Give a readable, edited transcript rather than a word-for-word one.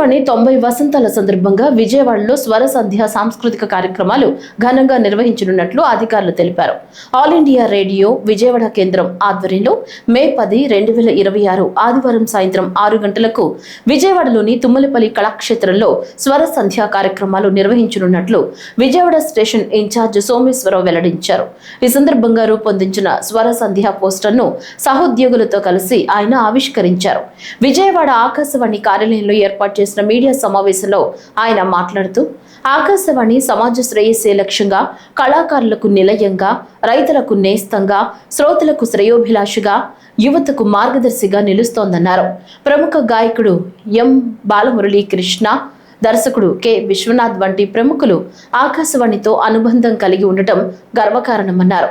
ఆకాశవాణి 90 వసంతాల సందర్భంగా విజయవాడలో స్వర సంధ్య సాంస్కృతిక కార్యక్రమాలు ఘనంగా నిర్వహించనున్నట్లు అధికారులు తెలిపారు. ఆల్ ఇండియా రేడియో విజయవాడ కేంద్రం ఆధ్వర్యంలో మే 10, 2026 ఆదివారం సాయంత్రం 6 గంటలకు విజయవాడలోని తుమ్మలపల్లి కళాక్షేత్రంలో స్వర సంధ్య కార్యక్రమాలు నిర్వహించనున్నట్లు విజయవాడ స్టేషన్ ఇన్ఛార్జ్ సోమేశ్వరరావు వెల్లడించారు. ఈ సందర్భంగా రూపొందించిన స్వర సంధ్య పోస్టర్ను సహోద్యోగులతో కలిసి ఆయన ఆవిష్కరించారు. విజయవాడ ఆకాశవాణి కార్యాలయంలో ఏర్పాటు చేసిన మీడియా సమావేశంలో ఆయన మాట్లాడుతూ ఆకాశవాణి సమాజ శ్రేయస్సే లక్ష్యంగా కళాకారులకు నిలయంగా, రైతులకు నేస్తంగా, శ్రోతలకు శ్రేయోభిలాషిగా, యువతకు మార్గదర్శిగా నిలుస్తోందన్నారు. ప్రముఖ గాయకుడు ఎం బాలమురళీ కృష్ణ, దర్శకుడు కె విశ్వనాథ్ వంటి ప్రముఖులు ఆకాశవాణితో అనుబంధం కలిగి ఉండటం గర్వకారణమన్నారు.